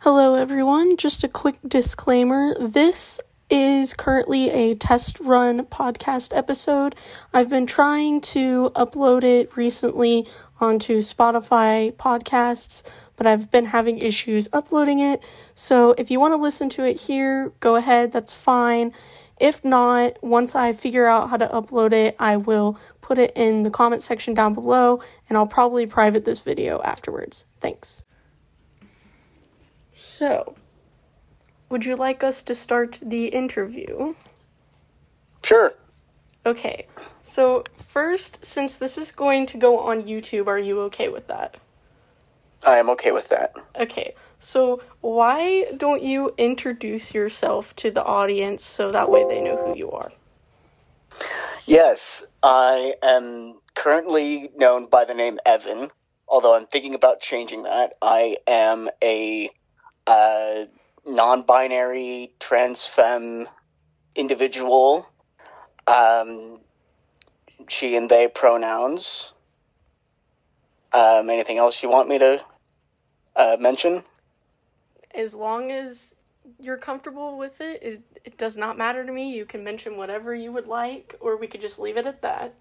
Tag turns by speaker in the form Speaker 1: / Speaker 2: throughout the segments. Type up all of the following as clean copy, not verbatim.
Speaker 1: Hello everyone, just a quick disclaimer. This is currently a test run podcast episode. I've been trying to upload it recently onto Spotify podcasts, but I've been having issues uploading it. So if you want to listen to it here, go ahead, that's fine. If not, once I figure out how to upload it, I will put it in the comment section down below, and I'll probably private this video afterwards. Thanks. So, would you like us to start the interview?
Speaker 2: Sure.
Speaker 1: Okay, so first, since this is going to go on YouTube, are you okay with that?
Speaker 2: I am okay with that.
Speaker 1: Okay, so why don't you introduce yourself to the audience so that way they know who you are?
Speaker 2: Yes, I am currently known by the name Evan, although I'm thinking about changing that. I am a non-binary trans femme individual, she and they pronouns. Anything else you want me to mention?
Speaker 1: As long as you're comfortable with it, it does not matter to me. You can mention whatever you would like, or we could just leave it at that.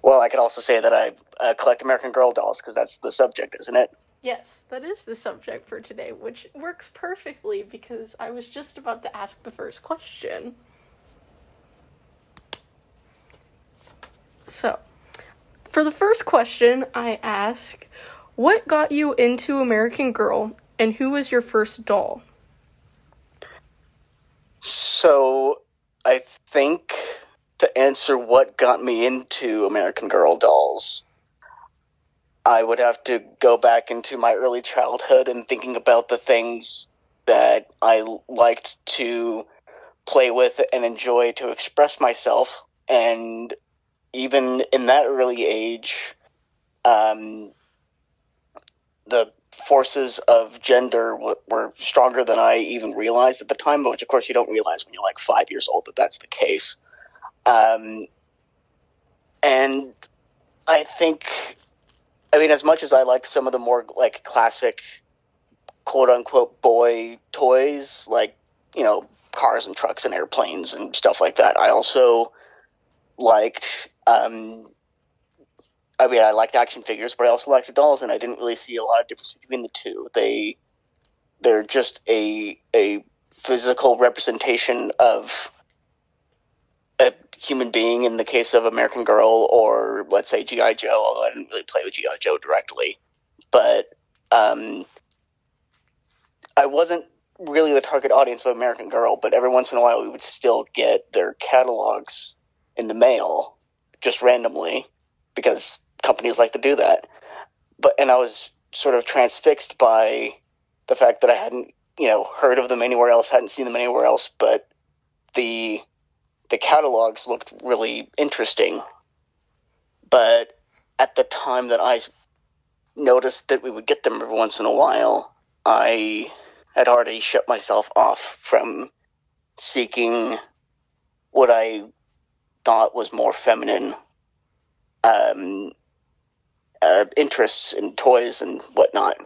Speaker 2: Well, I could also say that I collect American Girl dolls, because that's the subject, isn't it?
Speaker 1: Yes, that is the subject for today, which works perfectly because I was just about to ask the first question. So, for the first question, I ask, what got you into American Girl, and who was your first doll?
Speaker 2: So, I think to answer what got me into American Girl dolls, I would have to go back into my early childhood and thinking about the things that I liked to play with and enjoy to express myself. And even in that early age, the forces of gender were stronger than I even realized at the time, which of course you don't realize when you're like 5 years old that that's the case. And I think, as much as I like some of the more, like, classic, quote-unquote, boy toys, like, cars and trucks and airplanes and stuff like that, I also liked, I liked action figures, but I also liked dolls, and I didn't really see a lot of difference between the two. They're just a physical representation of a human being in the case of American Girl, or let's say G.I. Joe, although I didn't really play with G.I. Joe directly. But I wasn't really the target audience of American Girl, but every once in a while we would still get their catalogs in the mail, just randomly, because companies like to do that. And I was sort of transfixed by the fact that I hadn't, heard of them anywhere else, hadn't seen them anywhere else, but the catalogs looked really interesting. But at the time that I noticed that we would get them every once in a while, I had already shut myself off from seeking what I thought was more feminine interests in toys and whatnot.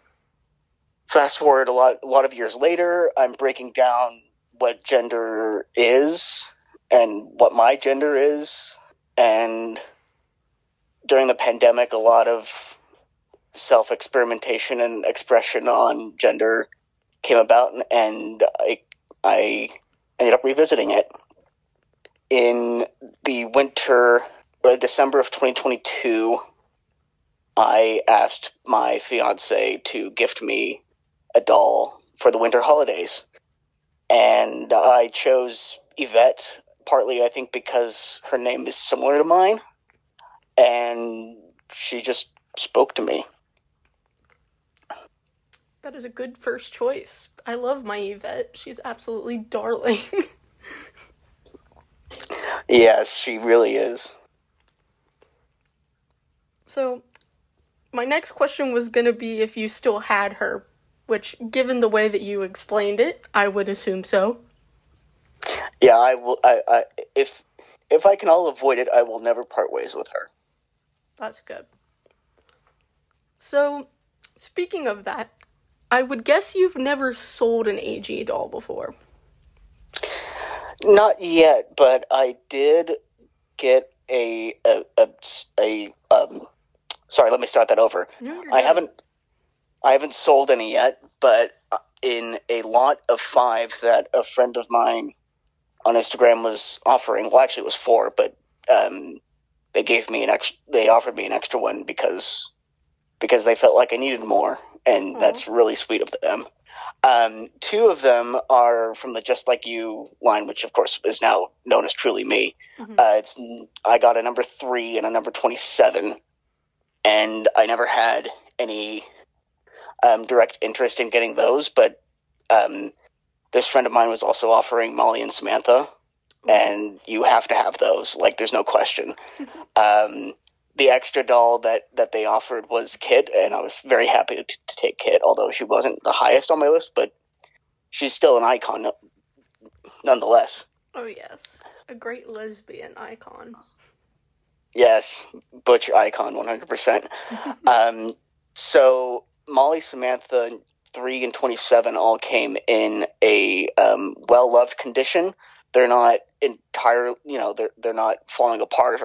Speaker 2: Fast forward a lot of years later, I'm breaking down what gender is and what my gender is, and during the pandemic, a lot of self-experimentation and expression on gender came about, and I ended up revisiting it. In the December of 2022, I asked my fiance to gift me a doll for the winter holidays, and I chose Yvette, partly I think because her name is similar to mine, and she just spoke to me.
Speaker 1: That is a good first choice. I love my Yvette. She's absolutely darling.
Speaker 2: Yes, she really is.
Speaker 1: So, my next question was going to be if you still had her, which, given the way that you explained it, I would assume so.
Speaker 2: Yeah, I will. If I can all avoid it, I will never part ways with her.
Speaker 1: That's good. So, Speaking of that, I would guess you've never sold an AG doll before.
Speaker 2: Not yet, but I did get sorry, let me start that over.
Speaker 1: No,
Speaker 2: I haven't sold any yet, but in a lot of 5 that a friend of mine on Instagram was offering, well, actually it was 4, but they offered me an extra one because they felt like I needed more, and that's really sweet of them. 2 of them are from the Just Like You line, which of course is now known as Truly Me. Mm-hmm. I got a number 3 and a number 27, and I never had any direct interest in getting those, but this friend of mine was also offering Molly and Samantha, and you have to have those. Like, there's no question. The extra doll that they offered was Kit, and I was very happy to take Kit, although she wasn't the highest on my list, but she's still an icon nonetheless.
Speaker 1: Oh, yes. A great lesbian icon.
Speaker 2: Yes, butch icon, 100%. So Molly, Samantha, 3 and 27 all came in a well-loved condition. They're not entirely, they're not falling apart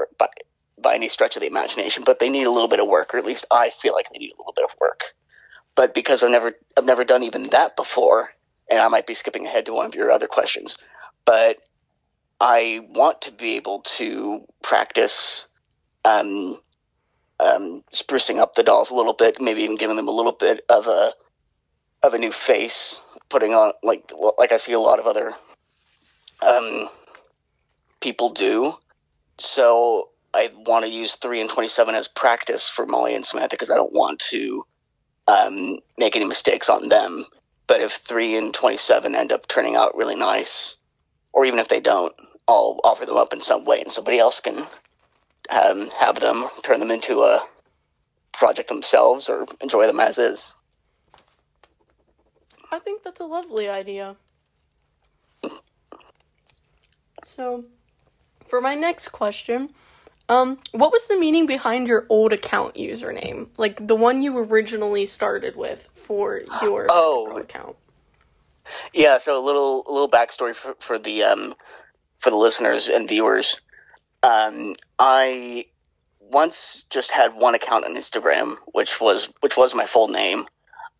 Speaker 2: by any stretch of the imagination, but they need a little bit of work, or at least I feel like they need a little bit of work. But because I've never done even that before, and I might be skipping ahead to one of your other questions, but I want to be able to practice sprucing up the dolls a little bit, maybe even giving them a little bit of a new face, putting on like I see a lot of other people do. So I want to use 3 and 27 as practice for Molly and Samantha, because I don't want to make any mistakes on them. But if 3 and 27 end up turning out really nice, or even if they don't, I'll offer them up in some way, and somebody else can have them, turn them into a project themselves, or enjoy them as is.
Speaker 1: I think that's a lovely idea. So, for my next question, what was the meaning behind your old account username? Like, the one you originally started with for your account.
Speaker 2: Yeah, so a little backstory for the listeners and viewers. I once just had one account on Instagram, which was my full name,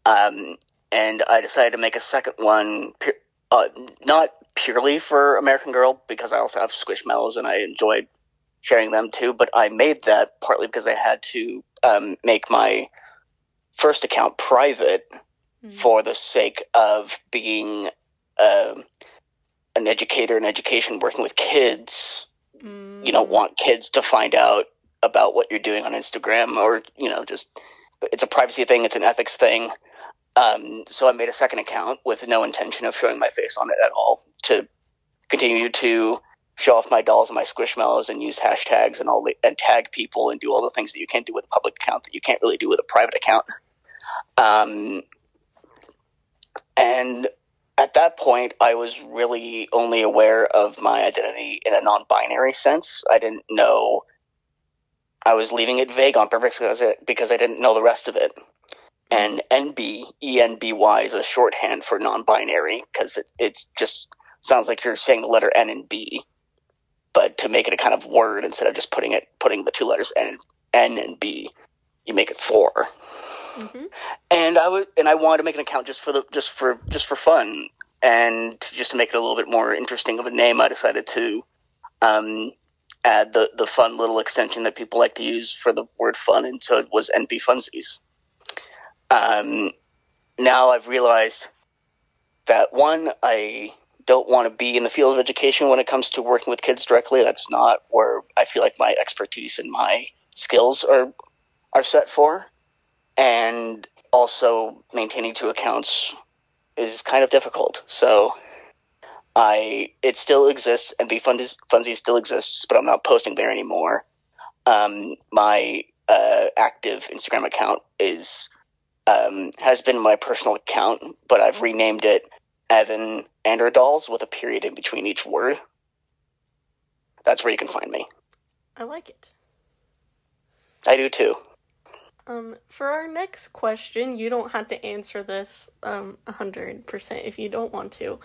Speaker 2: and I decided to make a second one, not purely for American Girl, because I also have Squishmallows and I enjoyed sharing them too, but I made that partly because I had to make my first account private for the sake of being an educator in education, working with kids. You don't want kids to find out about what you're doing on Instagram, or, just, it's a privacy thing, it's an ethics thing. So I made a second account with no intention of showing my face on it at all, to continue to show off my dolls and my Squishmallows and use hashtags and tag people and do all the things that you can do with a public account that you can't really do with a private account. And at that point, I was really only aware of my identity in a non-binary sense. I didn't know. I was leaving it vague on purpose because I didn't know the rest of it. And ENBY is a shorthand for non-binary, because it just sounds like you're saying the letter N and B, but to make it a kind of word, instead of just putting the 2 letters N and B, you make it 4. Mm-hmm. And I wanted to make an account just for fun, and just to make it a little bit more interesting of a name, I decided to add the fun little extension that people like to use for the word fun, and so it was NB Funsies. Now I've realized that, one, I don't want to be in the field of education when it comes to working with kids directly. That's not where I feel like my expertise and my skills are set for. And also, maintaining 2 accounts is kind of difficult. So it still exists, NB Funsies still exists, but I'm not posting there anymore. My active Instagram account has been my personal account, but I've renamed it Evan Anderdolls with a period in between each word. That's where you can find me.
Speaker 1: I like it.
Speaker 2: I do too.
Speaker 1: For our next question, you don't have to answer this 100% if you don't want to.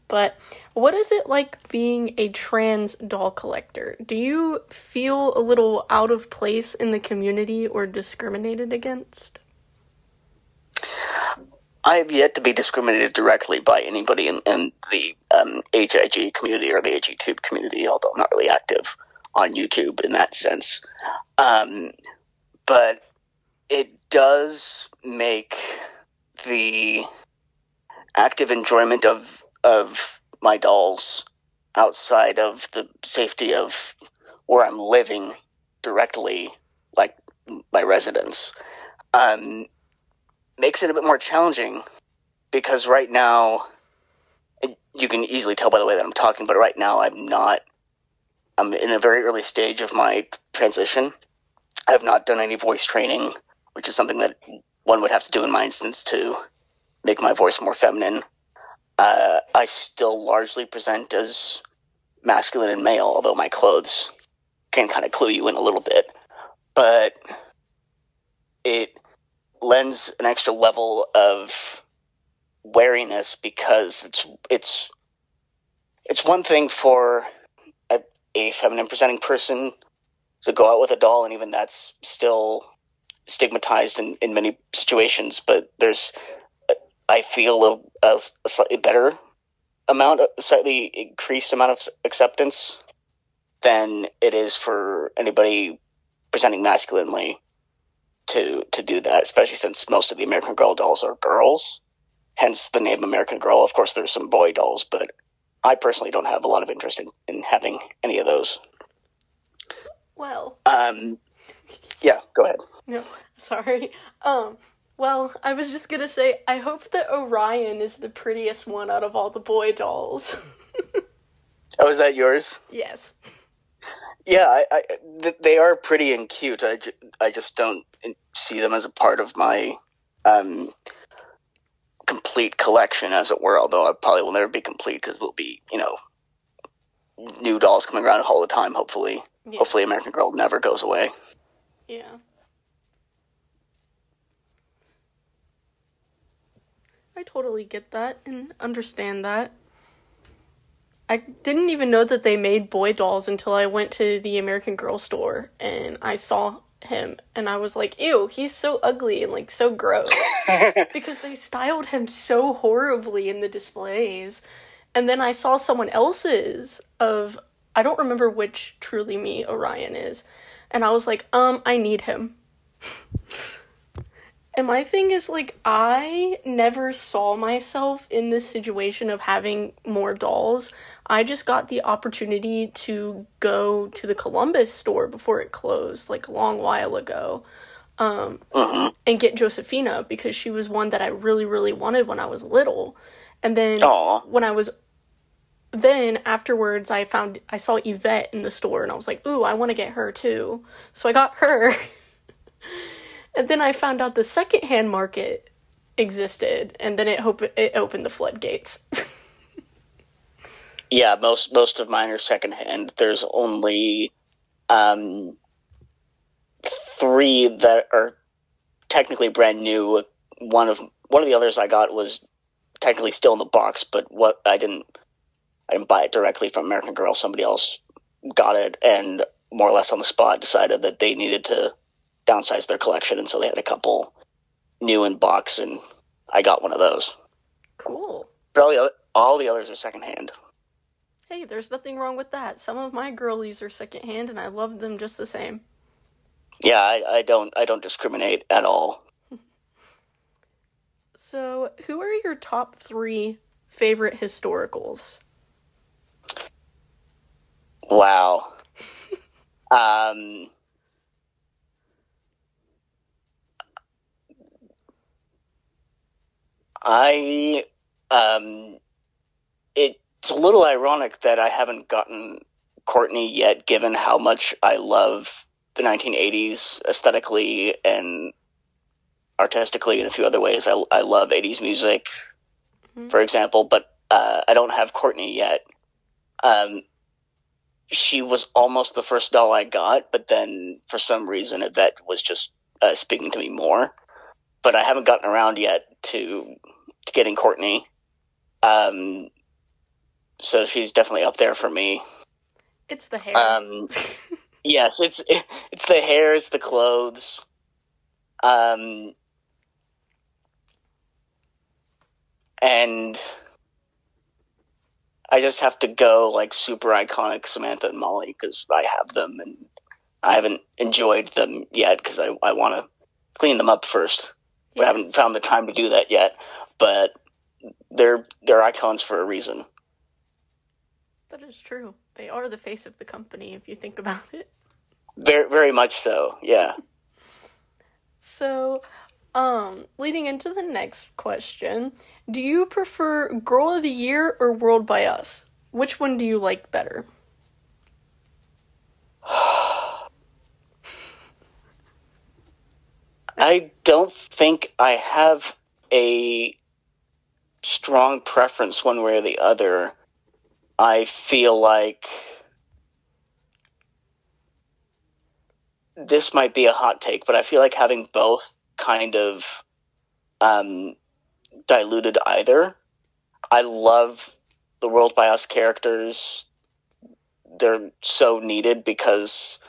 Speaker 1: But what is it like being a trans doll collector? Do you feel a little out of place in the community or discriminated against?
Speaker 2: I have yet to be discriminated directly by anybody in the HIG community or the HGTube community, although I'm not really active on YouTube in that sense. But it does make the active enjoyment of my dolls outside of the safety of where I'm living directly, like my residence, makes it a bit more challenging, because right now, you can easily tell by the way that I'm talking, but right now I'm in a very early stage of my transition. I have not done any voice training, which is something that one would have to do in my instance to make my voice more feminine. I still largely present as masculine and male, although my clothes can kind of clue you in a little bit. But it lends an extra level of wariness, because it's one thing for a feminine presenting person to go out with a doll, and even that's still stigmatized in many situations, but there's, I feel, a slightly better amount, a slightly increased amount of acceptance than it is for anybody presenting masculinely to do that, especially since most of the American Girl dolls are girls, hence the name American Girl. Of course, there's some boy dolls, but I personally don't have a lot of interest in having any of those.
Speaker 1: Well.
Speaker 2: Yeah, go ahead.
Speaker 1: No, sorry. Well, I was just gonna say, I hope that Orion is the prettiest one out of all the boy dolls.
Speaker 2: Oh, is that yours?
Speaker 1: Yes.
Speaker 2: Yeah, they are pretty and cute. I just don't see them as a part of my complete collection, as it were, although I probably will never be complete, because there'll be, new dolls coming around all the time, hopefully. Yeah. Hopefully American Girl never goes away.
Speaker 1: Yeah. I totally get that and understand that. I didn't even know that they made boy dolls until I went to the American Girl store and I saw him and I was like, ew, he's so ugly and so gross. Because they styled him so horribly in the displays. And then I saw someone else's of, I don't remember which Truly Me Orion is. And I was like, I need him. And my thing is, I never saw myself in this situation of having more dolls. I just got the opportunity to go to the Columbus store before it closed, a long while ago, and get Josephina, because she was one that I really, really wanted when I was little. And then Then afterwards I saw Yvette in the store and I was like, ooh, I want to get her too. So I got her. And then I found out the secondhand market existed, and then it opened the floodgates.
Speaker 2: Yeah, most of mine are secondhand. There's only 3 that are technically brand new. One of the others I got was technically still in the box, but I didn't buy it directly from American Girl. Somebody else got it and more or less on the spot decided that they needed to downsize their collection, and so they had a couple new in box, and I got one of those.
Speaker 1: Cool.
Speaker 2: But all the others are secondhand.
Speaker 1: Hey, there's nothing wrong with that. Some of my girlies are secondhand, and I love them just the same.
Speaker 2: Yeah, I don't discriminate at all.
Speaker 1: So, who are your top 3 favorite historicals?
Speaker 2: Wow. It's a little ironic that I haven't gotten Courtney yet, given how much I love the 1980s aesthetically and artistically in a few other ways. I love 80s music, for example, but I don't have Courtney yet. She was almost the first doll I got, but then for some reason Yvette was just speaking to me more, but I haven't gotten around yet to getting Courtney. So she's definitely up there for me.
Speaker 1: It's the hair.
Speaker 2: Yes, it's the hair, it's the clothes. And I just have to go like super iconic Samantha and Molly because I have them and I haven't enjoyed them yet because I want to clean them up first. Yeah. I haven't found the time to do that yet, but they're icons for a reason.
Speaker 1: That is true. They are the face of the company if you think about it.
Speaker 2: Very, very much so, yeah.
Speaker 1: So, leading into the next question, do you prefer Girl of the Year or World by Us? Which one do you like better?
Speaker 2: I don't think I have a strong preference one way or the other. I feel like this might be a hot take, but I feel like having both kind of diluted either. I love the World by Us characters. They're so needed because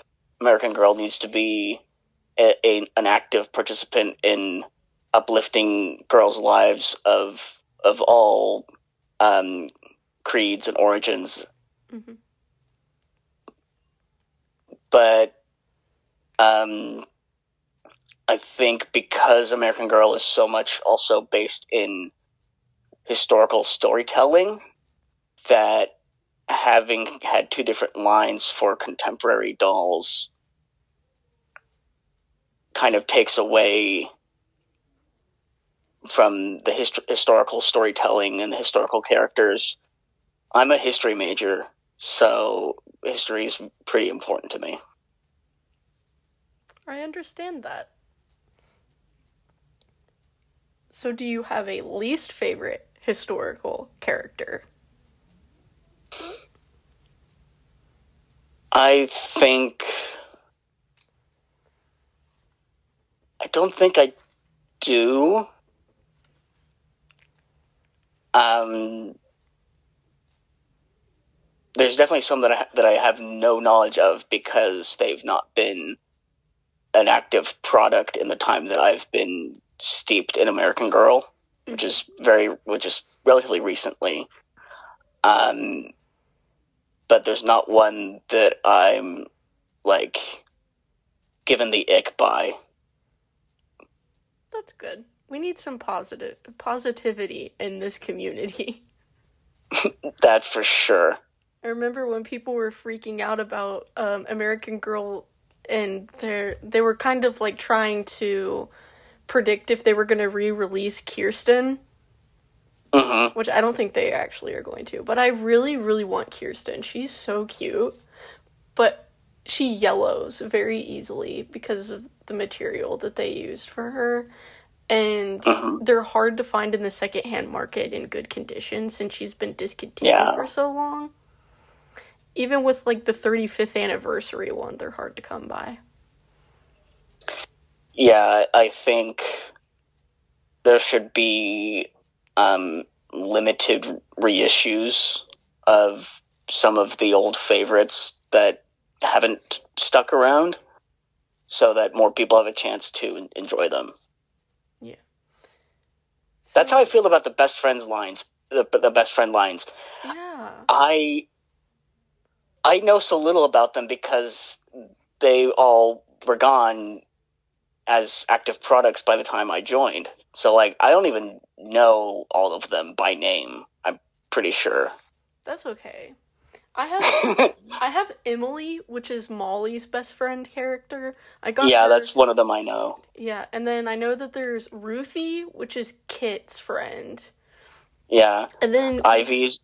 Speaker 2: American Girl needs to be an active participant in uplifting girls' lives of all creeds and origins. Mm-hmm. But I think because American Girl is so much also based in historical storytelling, that having had two different lines for contemporary dolls kind of takes away from the historical storytelling and the historical characters. I'm a history major, so history is pretty important to me.
Speaker 1: I understand that. So do you have a least favorite historical character?
Speaker 2: I don't think I do. There's definitely some that I have no knowledge of because they've not been an active product in the time that I've been steeped in American Girl, which is relatively recently. But there's not one that I'm like given the ick by.
Speaker 1: That's good. We need some positivity in this community.
Speaker 2: That's for sure.
Speaker 1: I remember when people were freaking out about American Girl, and they were kind of like trying to predict if they were going to re-release Kirsten.
Speaker 2: Mm-hmm.
Speaker 1: Which I don't think they actually are going to. But I really, really want Kirsten. She's so cute. But she yellows very easily because of the material that they used for her. And they're hard to find in the secondhand market in good condition since she's been discontinued for so long. Even with, like, the 35th anniversary one, they're hard to come by.
Speaker 2: Yeah, I think there should be limited reissues of some of the old favorites that haven't stuck around so that more people have a chance to enjoy them.
Speaker 1: Yeah.
Speaker 2: So, that's how I feel about the best friends lines, the best friend lines.
Speaker 1: Yeah.
Speaker 2: I know so little about them because they all were gone as active products by the time I joined. So, like, I don't even know all of them by name, I'm pretty sure.
Speaker 1: That's okay. I have Emily, which is Molly's best friend character.
Speaker 2: That's one of them I know.
Speaker 1: Yeah, and then I know that there's Ruthie, which is Kit's friend.
Speaker 2: Yeah.
Speaker 1: And then
Speaker 2: Ivy's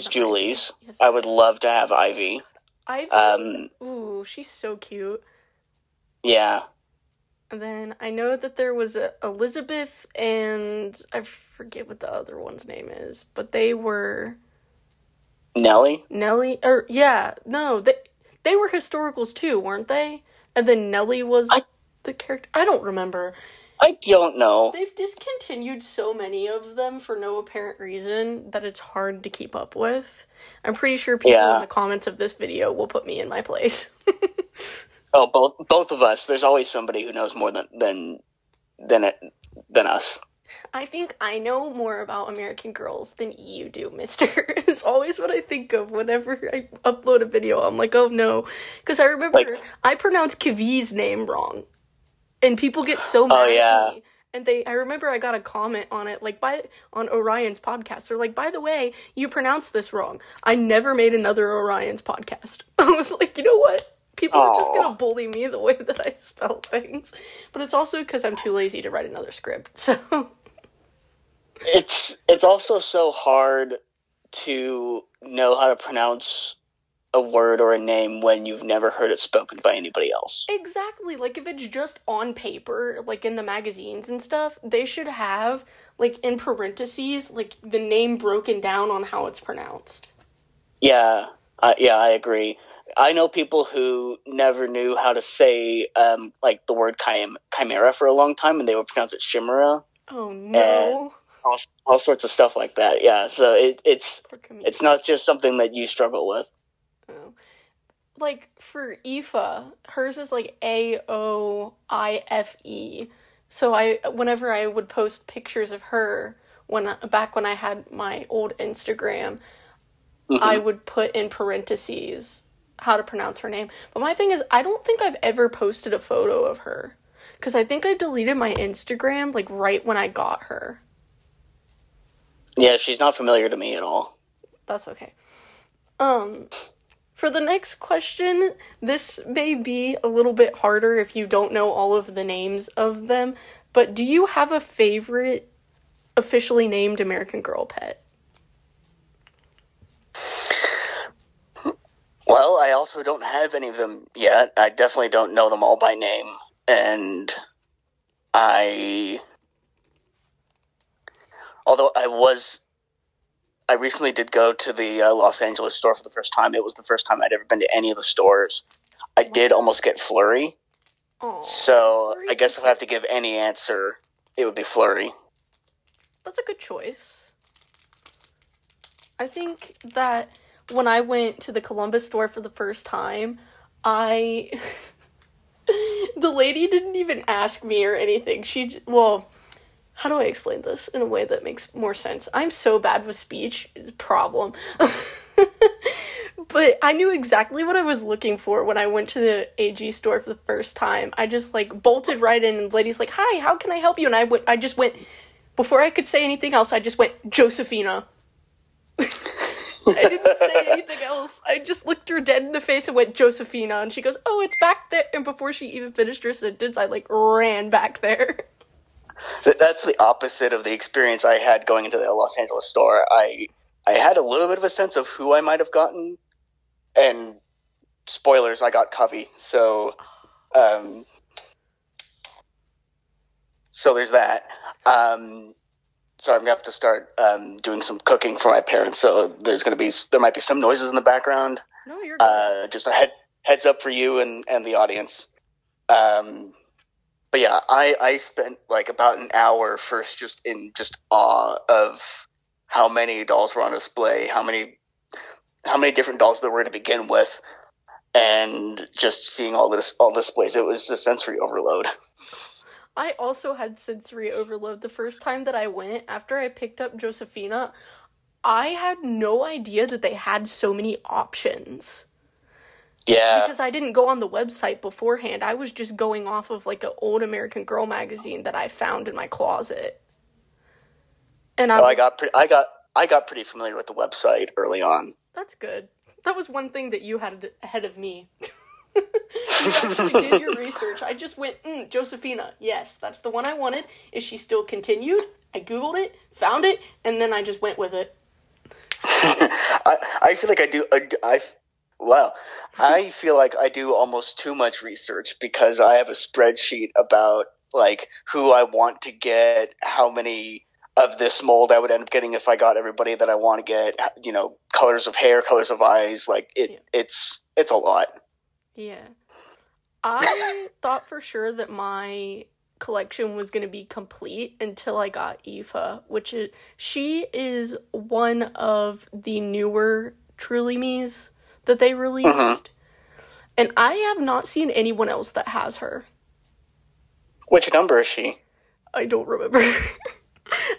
Speaker 2: Julie's. Yes. I would love to have Ivy.
Speaker 1: Ivy? Ooh, she's so cute.
Speaker 2: Yeah.
Speaker 1: And then I know that there was Elizabeth, and I forget what the other one's name is, but they were...
Speaker 2: Nellie?
Speaker 1: Or, yeah, no, they were historicals too, weren't they? And then Nellie was the character? I don't remember.
Speaker 2: I don't know.
Speaker 1: They've discontinued so many of them for no apparent reason that it's hard to keep up with. I'm pretty sure people in the comments of this video will put me in my place.
Speaker 2: Oh, both of us. There's always somebody who knows more than us.
Speaker 1: I think I know more about American Girls than you do, mister. It's always what I think of whenever I upload a video. I'm like, oh no. Because I remember I pronounced Kivi's name wrong. And people get so mad at me. And I remember I got a comment on it, on Orion's podcast. They're like, by the way, you pronounced this wrong. I never made another Orion's podcast. I was like, you know what? People are just gonna bully me the way that I spell things. But it's also because I'm too lazy to write another script, so...
Speaker 2: It's also so hard to know how to pronounce a word or a name when you've never heard it spoken by anybody else.
Speaker 1: Exactly. Like, if it's just on paper, like in the magazines and stuff, they should have, like, in parentheses, like, the name broken down on how it's pronounced.
Speaker 2: Yeah, I agree. I know people who never knew how to say, the word chimera for a long time, and they would pronounce it chimera.
Speaker 1: Oh, no.
Speaker 2: All sorts of stuff like that, yeah. So it's not just something that you struggle with.
Speaker 1: Oh. Like, for Aoife, hers is, like, Aoife. So whenever I would post pictures of her, back when I had my old Instagram, I would put in parentheses how to pronounce her name. But my thing is, I don't think I've ever posted a photo of her. Because I think I deleted my Instagram, like, right when I got her.
Speaker 2: Yeah, she's not familiar to me at all.
Speaker 1: That's okay. For the next question, this may be a little bit harder if you don't know all of the names of them, but do you have a favorite officially named American Girl pet?
Speaker 2: Well, I also don't have any of them yet. I definitely don't know them all by name, and although I recently did go to the Los Angeles store for the first time. It was the first time I'd ever been to any of the stores. I did almost get Flurry.
Speaker 1: Aww,
Speaker 2: so
Speaker 1: Flurry's
Speaker 2: I guess if I have to give any answer, it would be Flurry.
Speaker 1: That's a good choice. I think that when I went to the Columbus store for the first time, the lady didn't even ask me or anything. How do I explain this in a way that makes more sense? I'm so bad with speech. It's a problem. But I knew exactly what I was looking for when I went to the AG store for the first time. I just, bolted right in, and the lady's like, hi, how can I help you? And I just went, before I could say anything else, I just went, Josephina. I didn't say anything else. I just looked her dead in the face and went, Josephina. And she goes, oh, it's back there. And before she even finished her sentence, I, ran back there.
Speaker 2: That's the opposite of the experience I had going into the Los Angeles store. I had a little bit of a sense of who I might have gotten, and spoilers, I got Covey. So there's that. So I'm gonna have to start doing some cooking for my parents. So there might be some noises in the background.
Speaker 1: No, you're good.
Speaker 2: Just a heads up for you and the audience. But yeah, I spent about an hour first just in awe of how many dolls were on display, how many different dolls there were to begin with, and just seeing all displays. It was a sensory overload.
Speaker 1: I also had sensory overload the first time that I went. After I picked up Josephina, I had no idea that they had so many options.
Speaker 2: Yeah.
Speaker 1: Because I didn't go on the website beforehand. I was just going off of, an old American Girl magazine that I found in my closet. And I
Speaker 2: got pretty familiar with the website early on.
Speaker 1: That's good. That was one thing that you had ahead of me. You actually did your research. I just went, Josephina. Yes, that's the one I wanted. Is she still continued? I Googled it, found it, and then I just went with it.
Speaker 2: I feel like I do... I feel like I do almost too much research because I have a spreadsheet about who I want to get, how many of this mold I would end up getting if I got everybody that I want to get, colors of hair, colors of eyes, it's a lot.
Speaker 1: Yeah. I thought for sure that my collection was going to be complete until I got Aoife, she is one of the newer Truly Me's that they released. Mm-hmm. And I have not seen anyone else that has her.
Speaker 2: Which number is she?
Speaker 1: I don't remember.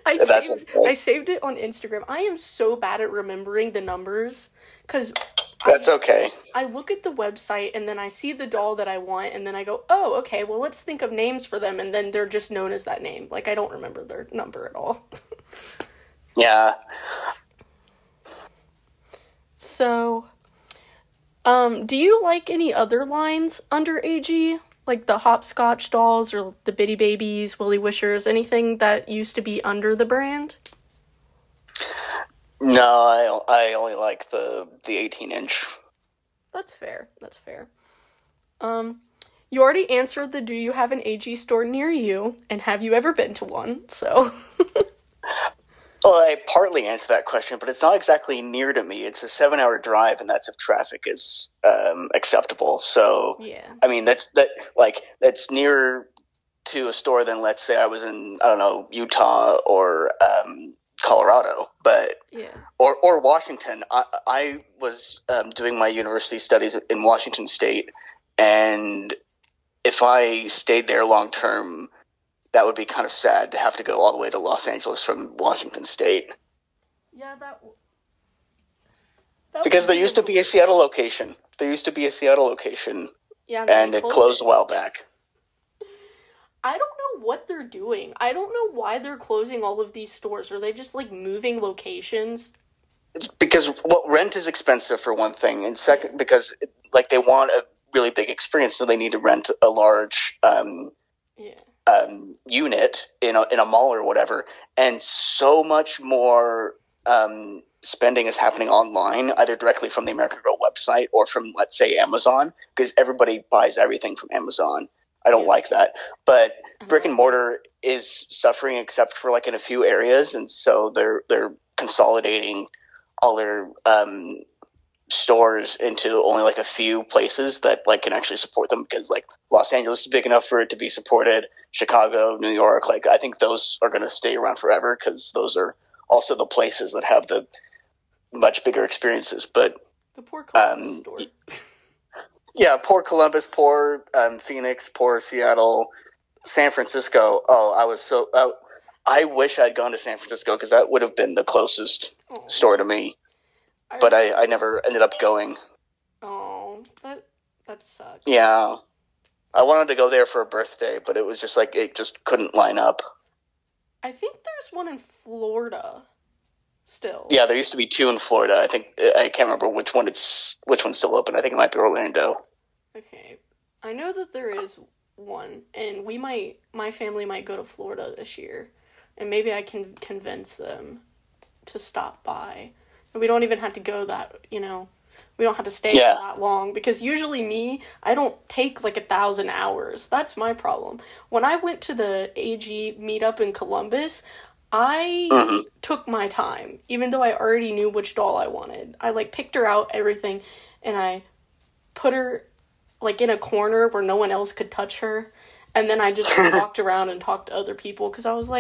Speaker 1: I saved it on Instagram. I am so bad at remembering the numbers, because
Speaker 2: that's okay.
Speaker 1: I look at the website, and then I see the doll that I want, and then I go, oh, okay, well, let's think of names for them, and then they're just known as that name. Like, I don't remember their number at all.
Speaker 2: Yeah.
Speaker 1: So, do you like any other lines under AG? Like the Hopscotch dolls or the Bitty Babies, Willy Wishers, anything that used to be under the brand?
Speaker 2: No, I only like the 18-inch.
Speaker 1: That's fair. You already answered the do you have an AG store near you, and have you ever been to one, so...
Speaker 2: Well, I partly answered that question, but it's not exactly near to me. It's a 7-hour drive, and that's if traffic is acceptable. So,
Speaker 1: yeah. I
Speaker 2: mean, that's nearer to a store than, let's say, I was in, I don't know, Utah or Colorado, but
Speaker 1: yeah,
Speaker 2: or Washington. I was doing my university studies in Washington State, and if I stayed there long term, that would be kind of sad to have to go all the way to Los Angeles from Washington State.
Speaker 1: Yeah, that
Speaker 2: because there used to be a Seattle location.
Speaker 1: Yeah,
Speaker 2: and it closed a while back.
Speaker 1: I don't know what they're doing. I don't know why they're closing all of these stores. Are they just, like, moving locations?
Speaker 2: It's because, well, rent is expensive for one thing, and second, because, they want a really big experience, so they need to rent a large unit in a mall or whatever, and so much more spending is happening online, either directly from the American Girl website or from, let's say, Amazon, because everybody buys everything from Amazon. I don't like that. But brick and mortar is suffering, except for in a few areas, and so they're consolidating all their stores into only a few places that can actually support them, because Los Angeles is big enough for it to be supported. Chicago, New York, I think those are going to stay around forever, because those are also the places that have the much bigger experiences. But
Speaker 1: the poor Columbus store.
Speaker 2: Yeah, poor Columbus, poor Phoenix, poor Seattle, San Francisco. Oh, I wish I'd gone to San Francisco, because that would have been the closest store to me. But I never ended up going.
Speaker 1: Oh, that sucks.
Speaker 2: Yeah. I wanted to go there for a birthday, but it was just it just couldn't line up.
Speaker 1: I think there's one in Florida still.
Speaker 2: Yeah, there used to be two in Florida. I think I can't remember which one's still open. I think it might be Orlando.
Speaker 1: Okay. I know that there is one, and my family might go to Florida this year, and maybe I can convince them to stop by. And we don't even have to go we don't have to stay that long, because usually I don't take 1,000 hours. That's my problem. When I went to the AG meetup in Columbus, I took my time, even though I already knew which doll I wanted. I picked her out, everything, and I put her in a corner where no one else could touch her, and then I just walked around and talked to other people, because I was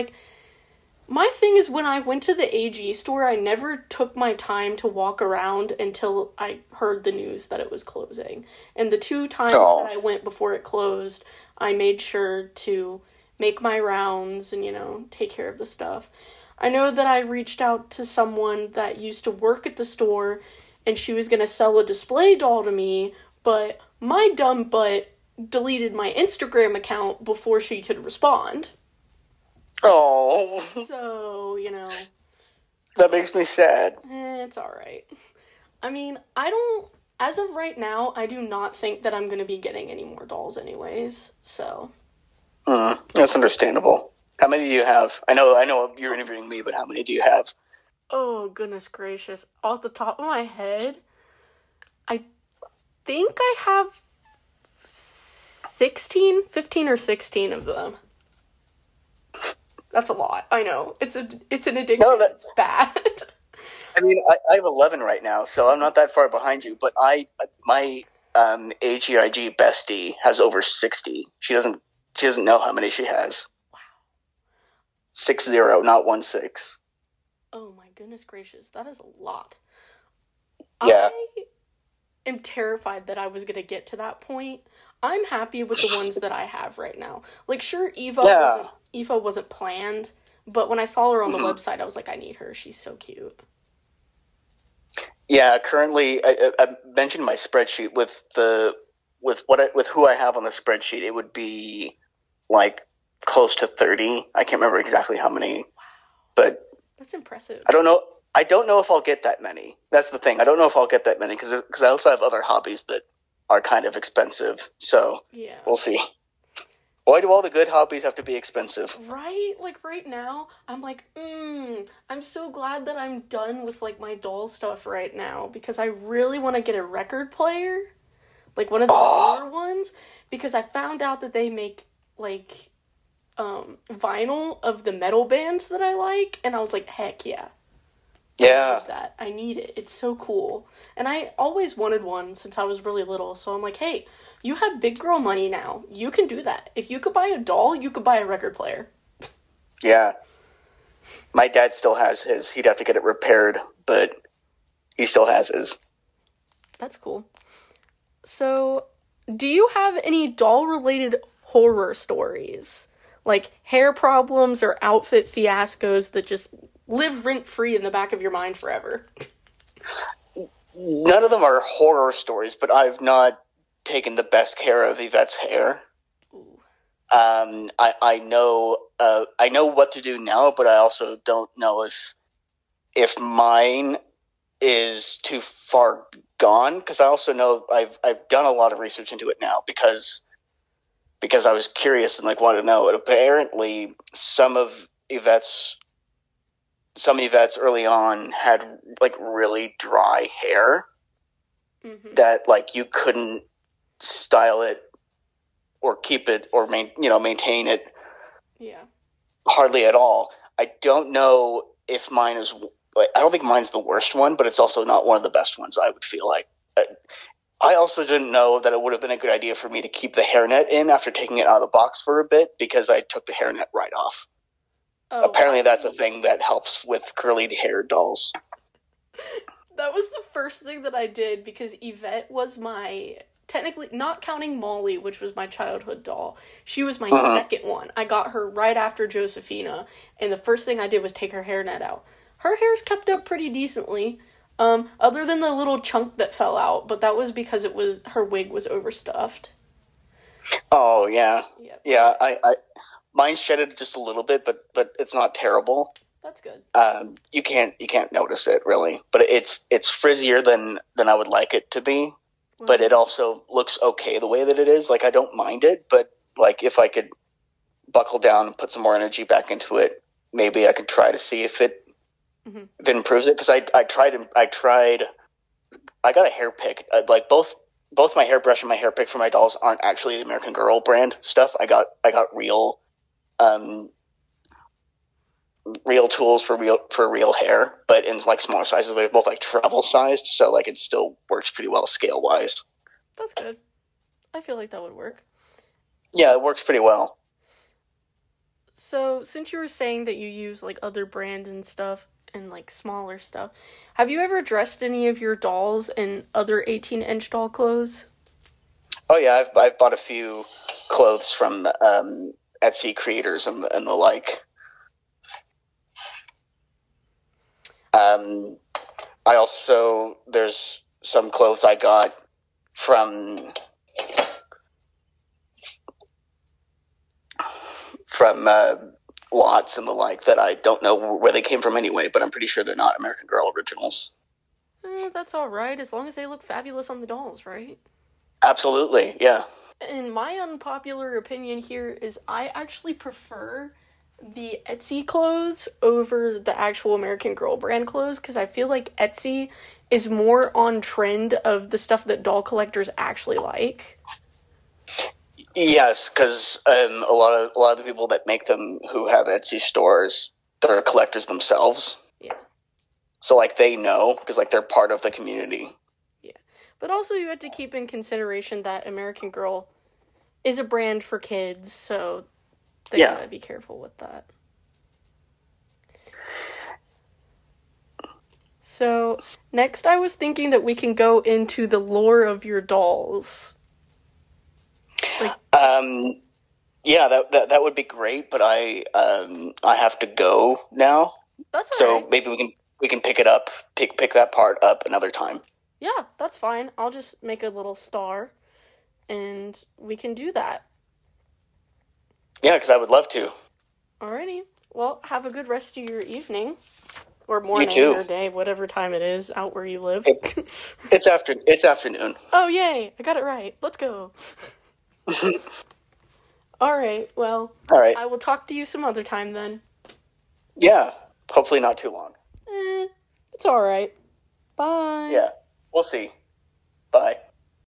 Speaker 1: my thing is, when I went to the AG store, I never took my time to walk around until I heard the news that it was closing. And the 2 times that I went before it closed, I made sure to make my rounds and, take care of the stuff. I know that I reached out to someone that used to work at the store, and she was going to sell a display doll to me, but my dumb butt deleted my Instagram account before she could respond.
Speaker 2: Oh.
Speaker 1: So,
Speaker 2: that makes me sad.
Speaker 1: It's alright. I mean, as of right now, I do not think that I'm going to be getting any more dolls anyways, so.
Speaker 2: That's understandable. How many do you have? I know you're interviewing me, but how many do you have?
Speaker 1: Oh, goodness gracious. Off the top of my head, I think I have 15 or 16 of them. That's a lot. I know. It's an addiction. No, it's bad.
Speaker 2: I mean, I have 11 right now, so I'm not that far behind you. But my AGIG bestie has over 60. She doesn't know how many she has.
Speaker 1: Wow.
Speaker 2: 60, not 16.
Speaker 1: Oh my goodness gracious, that is a lot.
Speaker 2: Yeah.
Speaker 1: I am terrified that I was going to get to that point. I'm happy with the ones that I have right now. Like, sure, Eva wasn't planned, but when I saw her on the website, I was like, I need her. She's so cute.
Speaker 2: Yeah, currently, I mentioned my spreadsheet with who I have on the spreadsheet. It would be like close to 30. I can't remember exactly how many,
Speaker 1: Wow.
Speaker 2: but
Speaker 1: That's impressive.
Speaker 2: I don't know. I don't know if I'll get that many. That's the thing. I don't know if I'll get that many because I also have other hobbies that are kind of expensive. So
Speaker 1: Yeah.
Speaker 2: We'll see. Why do all the good hobbies have to be expensive?
Speaker 1: Right? Like, right now, I'm like, I'm so glad that I'm done with, like, my doll stuff right now, because I really want to get a record player, like, one of the newer ones, because I found out that they make, like, vinyl of the metal bands that I like, and I was like, heck yeah.
Speaker 2: Yeah.
Speaker 1: I need that. I need it. It's so cool. And I always wanted one since I was really little, so I'm like, hey, you have big girl money now. You can do that. If you could buy a doll, you could buy a record player.
Speaker 2: Yeah. My dad still has his. He'd have to get it repaired, but he still has his.
Speaker 1: That's cool. So, do you have any doll-related horror stories? Like hair problems or outfit fiascos that just live rent-free in the back of your mind forever?
Speaker 2: None of them are horror stories, but I've not taken the best care of Yvette's hair.
Speaker 1: Ooh.
Speaker 2: I know what to do now, but I also don't know if mine is too far gone, because I also know I've done a lot of research into it now because I was curious and like wanted to know. And apparently some Yvette's early on had like really dry hair that like you couldn't style it or keep it or maintain it hardly at all. I don't know if mine is like, I don't think mine's the worst one, but it's also not one of the best ones, I would feel like. I also didn't know that it would have been a good idea for me to keep the hairnet in after taking it out of the box for a bit, because I took the hairnet right off. Oh, apparently that's a thing that helps with curly hair dolls.
Speaker 1: That was the first thing that I did, because Yvette was my, technically, not counting Molly, which was my childhood doll, she was my second one. I got her right after Josephina, and the first thing I did was take her hairnet out. Her hair's kept up pretty decently, other than the little chunk that fell out, but that was because her wig was overstuffed.
Speaker 2: Oh, yeah.
Speaker 1: Yep.
Speaker 2: Yeah, mine shedded just a little bit, but it's not terrible.
Speaker 1: That's good.
Speaker 2: You can't notice it really, but it's frizzier than I would like it to be. Wow. But it also looks okay the way that it is. Like, I don't mind it, but like if I could buckle down and put some more energy back into it, maybe I could try to see if it improves it. Because I got a hair pick. Like both my hairbrush and my hair pick for my dolls aren't actually the American Girl brand stuff. I got real tools for real hair, but in like smaller sizes. They're both like travel sized, so like it still works pretty well scale wise.
Speaker 1: That's good. I feel like that would work.
Speaker 2: Yeah, it works pretty well.
Speaker 1: So since you were saying that you use like other brands and stuff and like smaller stuff, have you ever dressed any of your dolls in other 18-inch doll clothes?
Speaker 2: Oh yeah, I've bought a few clothes from Etsy creators and the like. I also, there's some clothes I got from Lots and the like that I don't know where they came from anyway, but I'm pretty sure they're not American Girl originals.
Speaker 1: That's all right, as long as they look fabulous on the dolls, right?
Speaker 2: Absolutely, yeah.
Speaker 1: And my unpopular opinion here is I actually prefer the Etsy clothes over the actual American Girl brand clothes, because I feel like Etsy is more on trend of the stuff that doll collectors actually like.
Speaker 2: Yes, because a lot of the people that make them who have Etsy stores, they're collectors themselves.
Speaker 1: Yeah.
Speaker 2: So like they know, because like they're part of the community.
Speaker 1: Yeah, But also you have to keep in consideration that American Girl is a brand for kids, so they gotta be careful with that. So, next I was thinking that we can go into the lore of your dolls.
Speaker 2: Yeah, that would be great, but I have to go now.
Speaker 1: That's
Speaker 2: all
Speaker 1: right.
Speaker 2: So maybe we can pick it up, pick that part up another time.
Speaker 1: Yeah, that's fine. I'll just make a little star, and we can do that.
Speaker 2: Yeah, because I would love to.
Speaker 1: Alrighty. Well, have a good rest of your evening. Or morning, or day, whatever time it is, out where you live.
Speaker 2: It's afternoon.
Speaker 1: Oh, yay! I got it right. Let's go. Alright, well, I will talk to you some other time then.
Speaker 2: Yeah, hopefully not too long.
Speaker 1: It's alright. Bye.
Speaker 2: Yeah, we'll see.